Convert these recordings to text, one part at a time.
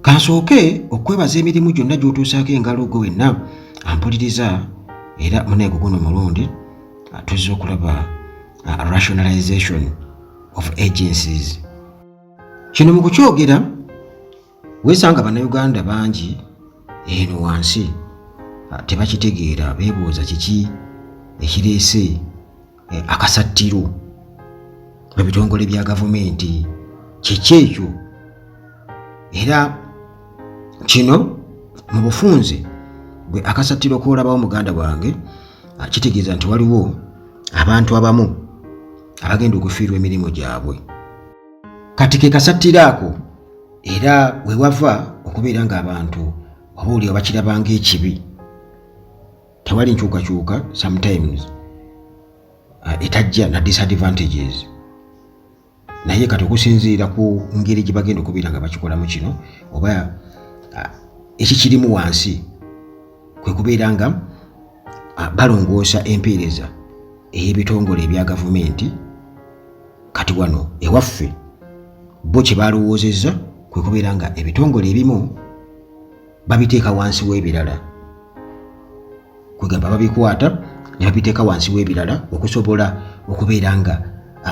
Kansooke okwebaza emirimu gyonna gy'otuusaako engalo gwe wenna ampuliriza era muneego guno mulundi tuzze okulaba rationalization of agencies. Kino mu kukyogera weesanga bannayuganda bangi eno wansi tebakitegeera, beebuuza kiki ekireese akasattiro mu bitongole bya gavumenti, kiki ekyo? Era kino mu bufunze gwe akasattiro koolabawo muganda wange kitegeeza nti waliwo abantu abamu abagenda okufiirwa emirimu gyabwe. Kati ke kasattiro ako era we wava okubeera ng'abantu obaolyawo bakirabanga ekibi, tewali nkyukakyuka sometimes etajja na disadvantages, naye kati okusinziira ku ngeri gye bagenda okubeera nga bakikolamu kino oba ekikirimu wansi kwe kubeera nga balongoosa empeereza ey'ebitongole ebya gavumenti. Kati wano ewaffe bo kye balowoozezza kwe kubeera nga ebitongole ebimu babiteeka wansi w'ebirala, kwegamba babikwata ne babiteeka wansi w'ebirala okusobola okubeera nga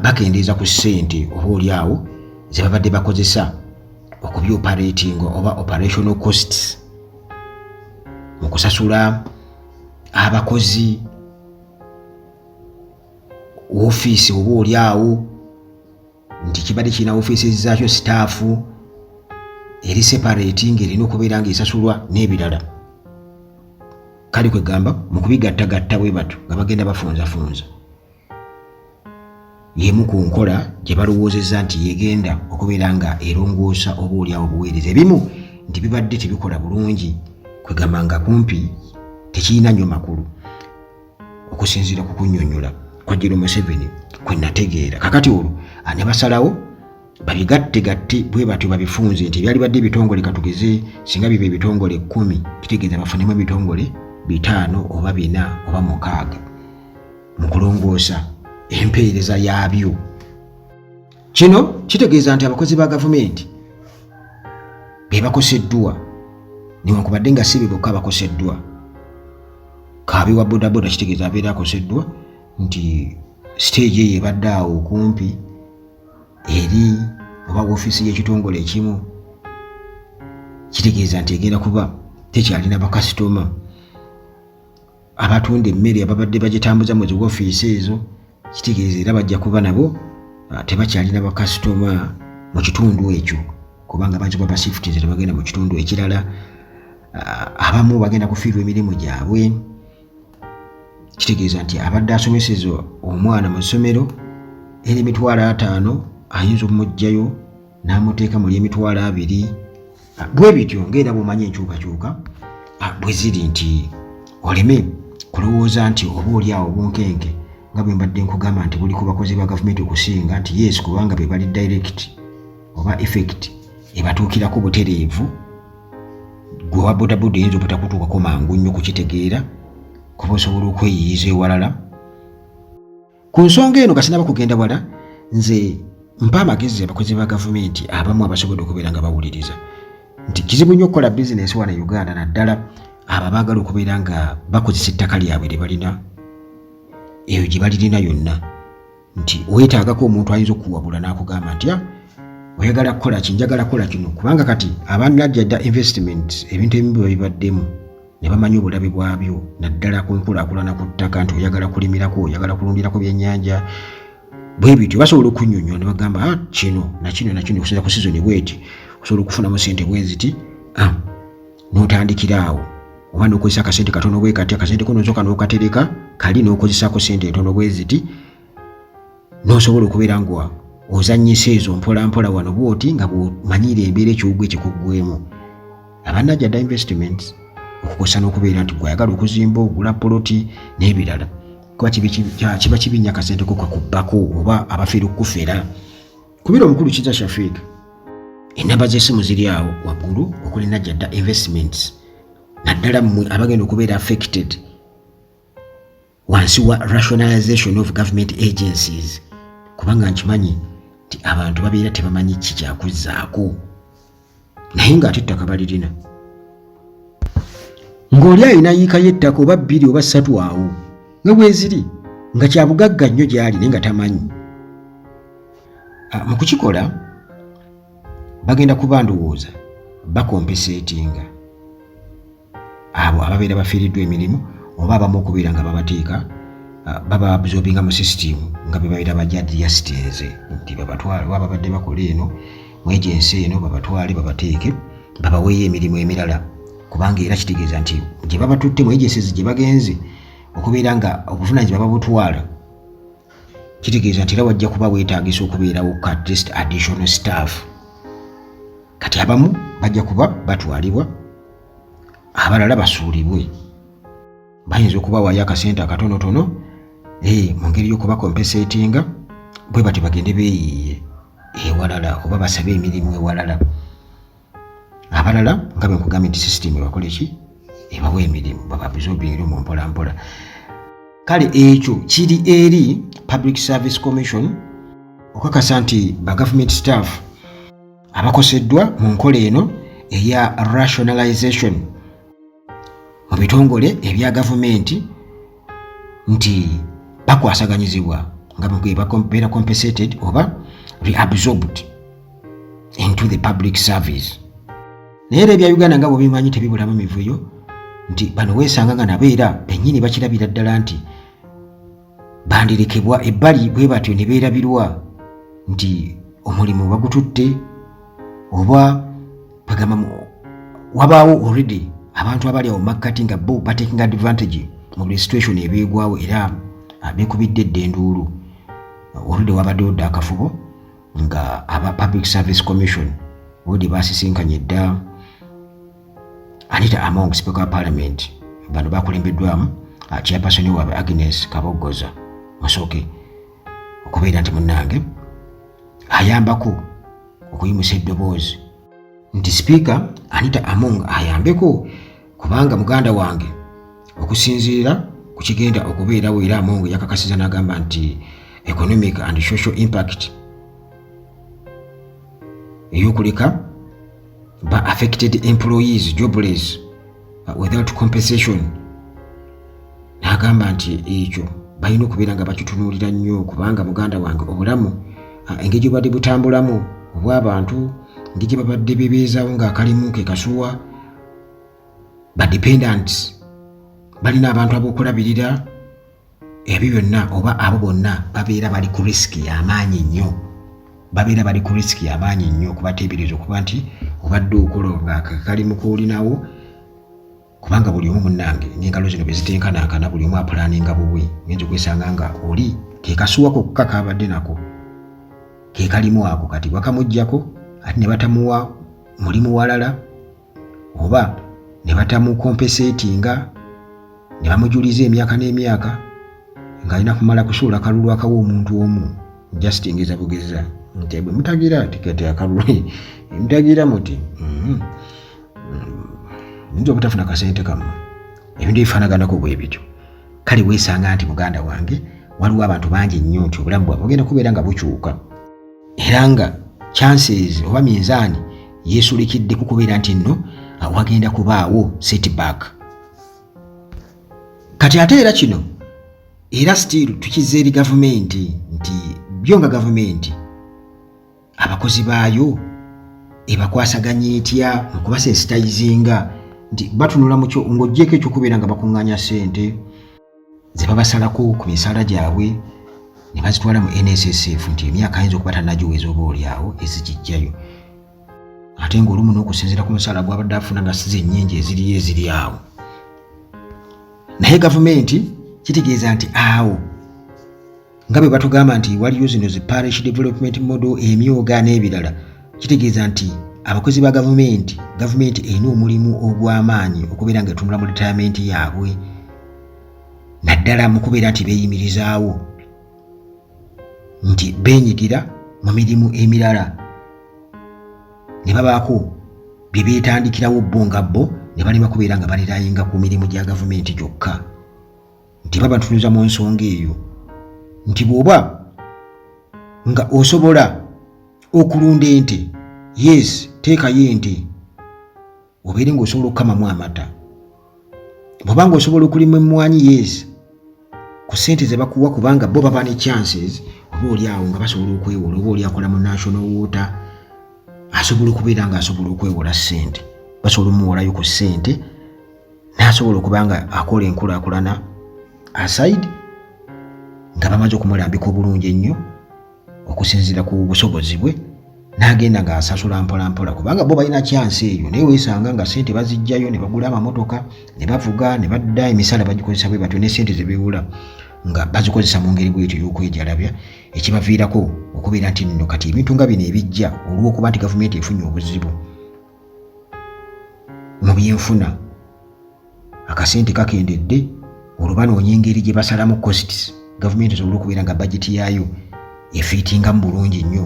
bakendeeza ku ssente obaolyawo ze babadde bakozesa okubyoperating oba operational costs mu kusasula abakozi, ofiisi obaolyawo nti kibadde kirina ofiisi zaakyo sitaafu eri separating erina okubeera ng'esasulwa n'ebirala. Kale kwegamba mu kubigattagatta bwe batyo nga bagenda bafunzafunza yemu ku nkola gye balowoozezza nti yegenda okubeera nga erongoosa obaolyawo obuweereza. Ebimu nti bibadde tebikola bulungi, kwegamba nga kumpi tekirina nnyo makulu okusinziira ku kunnyonnyola kwa General Museveni kwe nategeera. Kakati olwo ne basalawo babigattegatte bwe batyo babifunze nti byali badde ebitongole katugeze singa biba ebitongole 10 kitegeeza bafunemu ebitongole 5 oba 4 oba 6 mu kulongoosa empeereza yaabyo. Kino kitegeeza nti abakozi ba gavumenti be bakoseddwa, newankubadde nga si be bokka bakoseddwa. Kaabi wa bodaboda kitegeeza abeera akoseddwa nti stage eyo ebadde awo kumpi eri oba ofiisi y'ekitongole ekimu, kitegeeza nti egenda kuba tekyalina bakasitoma. Abatunda emmere ababadde bagitambuza mu ziwoofiisi ezo kitegeeza era bajja kuba nabo tebakyalina bakasitoma mu kitundu ekyo, kubanga baziba basifutize bagenda mu kitundu ekirala. Abamu bagenda kufiirwa emirimu gyabwe. Kitegeeza nti abadde asomeseza omwana mu ssomero eri 5,000 ayinza okumuggyayo n'amuteeka muli 2,000. Bwe bityo ng'era bw'omanyi enkyukakyuka bwe ziri nti oleme kulowooza nti oba olyawo bunkenke nga bwe mbadde nkugamba nti buli ku bakozi ba gavumenti okusinga nti yes kubanga be bali direct oba effect ebatuukirako butereevu. Gwe wa bodaboda eyinza obutakutuukako mangu nnyo kukitegeera kuba osobola okweyiyiza ewalala. Ku nsonga eno kasinaba kugenda wala, nze mpa amagezi abakozi ba gavumenti abamu abasobola okubeera nga bawuliriza nti kizibu nnyo okukola bizinesi wano Uganda, naddala abo baagala okubeera nga bakozesa ettaka lyabwe lye balina eyo gye balirina yonna, nti weetaagako omuntu ayinza okuwabula n'akugamba nti oyagala kukola ki, njagala kukola kino, kubanga kati abanajjadda investment ebintu ebimu babibaddemu ne bamanyi obulabe bwabyo, naddala ku nkulaakulana ku ttaka nti oyagala kulimirako, oyagala kulundirako byennyanja. Bwe bityo basobola okunnyonnyola ne bagamba kino nakino okusinza ku sizoni bweti osobola okufunamu ssente bwe ziti, n'otandikira awo oba n'okozesa akasente katono bwe kati, akasente ko n'osooka n'okatereka kali n'okozesaako ssente entono bwe ziti, n'osobola okubeera nga ozannyisa ezo mpola mpola wano bw'oti nga bw'omanyiira embeera ekiwugu ekikuggwemu. Abanajjadda investments okukosa n'okubeera nti gwayagala okuzimba ogula poloti n'ebirala, kuba kiba kibinnya akasente ko kakubbako oba abafiira okukufera. Kubira omukulu Kizza Shafik, enamba z'essimu ziri awo waggulu okuli Najjadda investments, naddala mmwe abagenda okubeera affected wansi wa rationalization of government agencies, kubanga nkimanyi nti abantu babeera tebamanyi ki kyakuzzaako. naye ng'ate ettaka balirina. Ng'oli alina yiika y'ettaka oba 2 oba 3 awo nga bweziri nga kyabugagga nnyo gy'ali naye nga tamanyi. Mu kukikola bagenda kuba ndowooza bakompeseetinga abo ababeera bafiiriddwa emirimu oba abamu okubeera nga babateeka baba absorbinga mu sisitimu nga bwe babeera bajja diastins nti babatwale oba babadde bakola eno mu agency eno babatwale babateeke babaweeyo emirimu emirala, kubanga era kitegeeza nti gye babatutte mu agencies gye bagenze okubeera nga obuvunaanyizibwa babutwala, kitegeeza nti era wajja kuba weetaagisa okubeerawo at least additional staff. Kati abamu bajja kuba batwalibwa, abalala basuulibwe. Bayinza okubawaayo akasente akatonotono mu ngeri y'okuba kompeseetinga bwe bati bagende beeyiiye ewalala oba basabe emirimu ewalala. Abalala nga bwe nkugambye nti sisitimu ebakola ki? Ebawa emirimu, baba absorbingira mu mpola mpola. Kale ekyo kiri eri Public Service Commission okakasa nti ba government staff abakoseddwa mu nkola eno eya rationalization mu bitongole ebya gavumenti nti bakwasaganyizibwa nga bwe babeera compensated oba reabsorbed into the public service. Naye era ebya Uganda nga bwe bimanyi tebibulamu mivuyo nti bano weesanga nga nabo era bennyini bakirabira ddala nti bandirekebwa ebbali bwe batyo ne beerabirwa nti omulimu bagututte oba bagamba wabaawo already abantu abali awo makkati nga bo batekinga advantage mu buli situation ebeegwawo era beekubidde eddenduulu. Already wabaddewo dda akafubo nga aba Public Service Commission bodi baasisinkanye dda Anita Among, Speaker of Parliament, bano bakulembeddwamu chairperson waabwe Agnes Kabogoza Musoke okubeera nti munnange ayambako okuyimusa eddoboozi nti Speaker Anita Among ayambeko kubanga muganda wange okusinziira ku kigenda okubeerawo era Among yakakasiza n'agamba nti economic and social impact ey'okuleka ba affected employees jobless without compensation. N'agamba nti ekyo balina okubeera nga bakitunuulira nnyo kubanga muganda wange obulamu engeri bwadde butambulamu obw'abantu engeri babadde bebeezaawo ng'akalimu ke kasuwa ba dependents balina abantu ab'okulabirira ebyo byonna oba abo bonna babeera bali ku risiki y'amaanyi nnyo. Babeera bali ku risiki y'amaanyi nnyo okubateebereza okuba nti obadde okola ng'akalimu koolinawo kubanga buli omu munnange n'engalo zino bwe zitenkanankana buli omu apulaninga bubwe ngenza okwesanga nga oli ke kasuwa kokka kaabadde nako ke kalimu ako kati wakamuggyako ate ne batamuwa mulimu walala oba ne batamukompeseetinga ne bamujuliza emyaka n'emyaka ng'alina kumala kusuula akalulu akawa omuntu omu just ngeza bugeza nti bwe mutagira tiketi akalulu mutagira muti nzo butafuna kasente kamu ebintu bifaanaganako bwe bityo. Kale weesanga nti muganda wange waliwo abantu bangi nnyo nti obulamu bwabwe bugenda kubeera nga bukyuka era nga chances oba minzaani yeesulikidde ku kubeera nti nno wagenda kubaawo setback. Kati ate era kino era still tukize eri gavumenti nti byo nga gavumenti abakozi baayo ebakwasaganya etya mu kubasensitizinga nti batunula mu kyo ng'oggyeko ekyokubeera nga bakuŋŋaanya ssente ze babasalako ku misaala gyabwe ne bazitwala mu NSSF nti emyaka ayinza okuba tannagiweza oba oliawo ezigijjayo ate ng'olumu n'okusinziira ku musaala gw'abadde afuna nga size ennyingi eziriyo eziri awo. Naye gavumenti kitegeeza nti awo nga bwe batugamba nti waliyo zino zi parish development model emyoga n'ebirala, kitegeeza nti abakozi ba gavumenti erina omulimu ogw'amaanyi okubeera nga etunula mu retirement yaabwe naddala mu kubeera nti beeyimirizaawo nti beenyigira mu mirimu emirala ne babaako bye beetandikirawo bo nga bo ne balema kubeera nga balirayinga ku mirimu gya gavumenti gyokka nti baba tunuza mu nsonga eyo nti bw'oba nga osobola okulunda ente yes teekayo ente obeere ng'osobola okukamamu amata. Bw'obanga osobola okulima emmwanyi yes ku ssente ze bakuwa kubanga bo baba ne chances oba oli awo nga basobola okwewola oba oli akola mu national water asobola okubeera nga asobola okwewola ssente basobola omuwolayo ku ssente n'asobola okuba nga akola enkulaakulana aside nga bamaze okumulambika obulungi ennyo okusinziira ku busobozi bwe n'agenda ng'asasula mpolampola kubanga bo balina chance eyo naye weesanga nga ssente bazijjayo ne bagula amamotoka ne bavuga ne badda emisala bagikozesa bwe batyo ne ssente ze beewola nga bazikozesa mu ngeri bwetyo y'okwejalabya ekibaviirako okubeera nti nno kati ebintu nga bino ebijja olw'okuba nti gavumenti efunye obuzibu mu byenfuna akasente kakendedde olwo banoonya engeri gye basalamu costs gavumenti esobola okubeera nga bajeti yaayo efiitingamu bulungi nnyo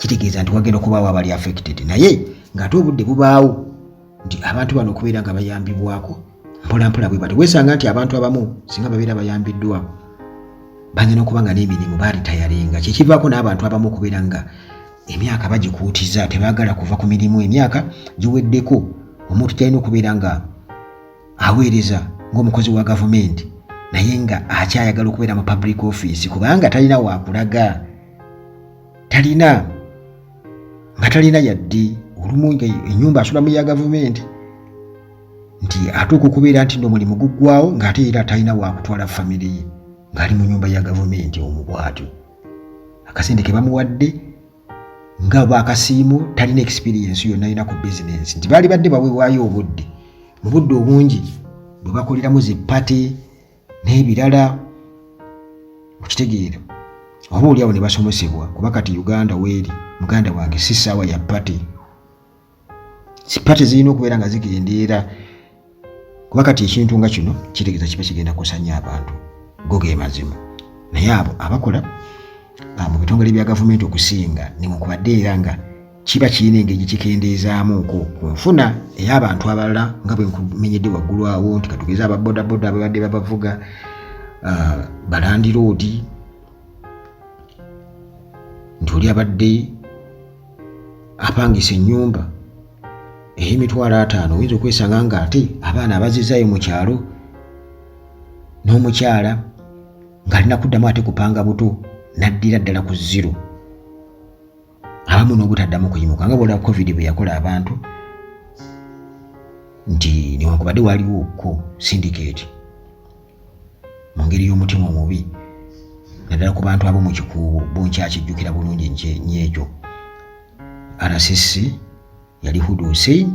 kitegeeza nti wagenda okubaawo abali affected naye ng'ate obudde bubaawo nti abantu bano okubeera nga bayambibwako mpolampola bwe bati weesanga nti abantu abamu singa babeera bayambiddwako bagenda okuba nga n'emirimu baaritayarenga kyekivaako n'abantu abamu okubeera nga emyaka bagikuutiza tebaagala kuva ku mirimu emyaka giweddeko omuntu kyalina okubeera nga aweereza ng'omukozi wa gavumenti naye nga akyayagala okubeera mu public office kubanga talina wakulaga talina yadde olumu ennyumba asulamu ya gavumenti nti atuuka okubeera nti n'omulimu guggwawo ng'ate era talina wakutwala famire ye ng'ali mu nyumba ya gavumenti omwo bw'atyo akasente ke bamuwadde nga baakasiimu talina experience yonna alina ku bizinensi nti baali badde baweewaayo obudde mu budde obungi bwe bakoleramu zippate n'ebirala okitegeera oba oliawo ne basomesebwa kuba kati Uganda weeri muganda wange si ssaawa ya pate sipate zirina okubeera nga zigendeera kuba kati ekintu nga kino kitegeeza kiba kigenda kusanya abantu go ge mazima naye abo abakola mu bitongole bya gavumenti okusinga newankubadde era nga kiba kirina engeri kikendeezaamuko ku nfuna ey'abantu abalala nga bwe nkumenyedde waggulu awo nti katugeeza ababodaboda ababadde babavuga balandiroodi nti oli abadde apangisa ennyumba ey'emitwalo 5 oyinza okwesanga ng'ate abaana abazizaayo mu kyalo n'omukyala ng'alina kuddamu ate kupanga buto n'addira ddala ku 0 abamu n'obutaddamu kuyimuka nga bwolaba covid bwe yakola abantu nti newankubadde waliwo ko syndicate mu ngeri y'omutima omubi naddala ku bantu ab'omu kikuubo bonkyakijjukira bulungi nyekyo RCC yali Hudu Hussein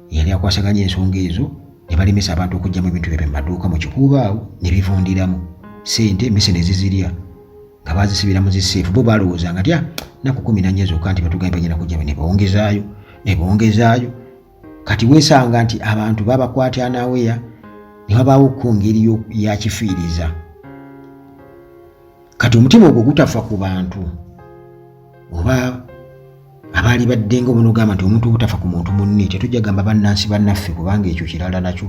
yali akwasaganya ensonga ezo ne balemesa abantu okugyamu ebintu byabwe mu maduuka mu kikuubo awo ne bivundiramu ssente emmese ne zizirya nga baazisibira mu ziseefu bo balowoozanga nti naku 14 zokka nti batugambye bagenda kujja ne bongezaayo kati weesanga nti abantu babakwata naaweya ne babaawo ku ngeri ya kifiiriza kati omutima ogwo gutafa ku bantu oba abaali badde nga omuntu ogamba nti omuntu obutafa ku muntu munne tetujja gamba bannansi bannaffe kubanga ekyo kirala nakyo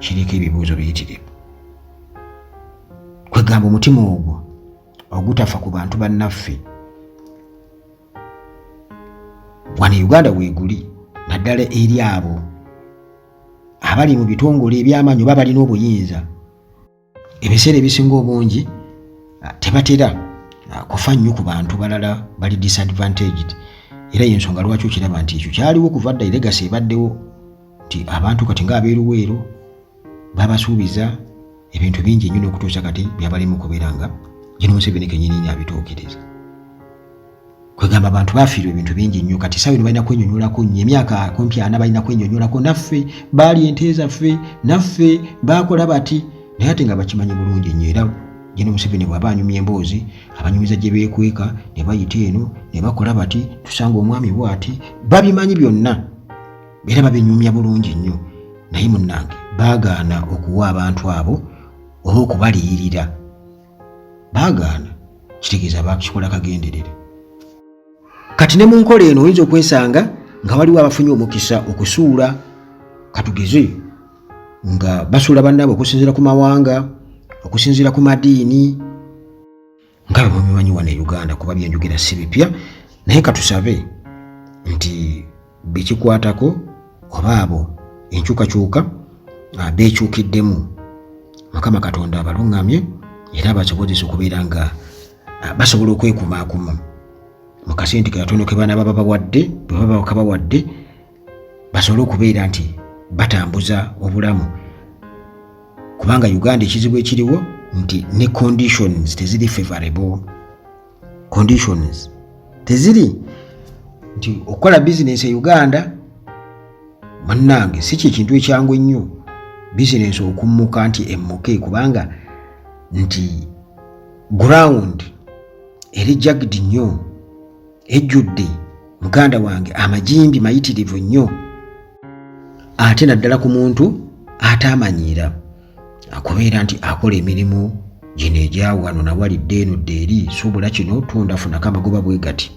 kiriko ebibuuzo biyitirivu kwegamba omutima ogwo ogutafa ku bantu bannaffe wano Uganda weeguli naddala eri abo abali mu bitongole eby'amaanyi oba balina obuyinza ebiseera ebisinga obungi tebatera kufa nnyo ku bantu balala bali disadvantaged era y'ensonga lwaki okiraba nti ekyo kyaliwo kuva dda legacy ebaddewo nti abantu kati ng'abeeruweero babasuubiza ebintu bingi nnyo n'okutuusa kati byabalimu kubeera nga General Museveni kennyini abitookereza kwegamba abantu bafiirwa ebintu bingi nnyo kati saa bino balina kwenyonyolako nnyo emyaka kumpi 4 balina kwenyonyolako naffe baali ente zaffe naffe baakola bati naye ate nga bakimanyi bulungi nnyo era General Museveni bw'aba anyumya emboozi abanyumiza gye beekweka ne bayita eno ne bakola bati tusanga omwami bw'ati babimanyi byonna era babinyumya bulungi nnyo naye munnange baagaana okuwa abantu abo oba okubaliyirira baagaana kitegeeza bakikola kagenderere kati ne mu nkola eno oyinza okwesanga nga waliwo abafunye omukisa okusuula katugeze nga basuula bannaabwe okusinziira ku mawanga okusinziira ku madiini nga bamumanyi wano e Uganda kuba byenjogera si bipya naye katusabe nti bikikwatako oba abo enkyukakyuka beekyukiddemu. Mukama Katonda abaluŋŋamye era abasobozesa okubeera nga basobola okwekumaakuma mu kasente katono ke baba bawadde, bwe baba bakabawadde, basobole okubeera nti batambuza obulamu. Kubanga Uganda ekizibu ekiriwo nti ne conditions teziri favorable. Conditions teziri nti okukola bizinesi e Uganda munnange si kintu ekyangu ennyo bizinesi okummuka nti emmuke, kubanga nti ground eri jagged nnyo, ejjudde muganda wange amajimbi mayitirivu nnyo, ate naddala ku muntu atamanyiira akubeera nti akola emirimu gino egya wano nawalidde eno ddeeri suubula kino tundafuna kamagoba bwe gati.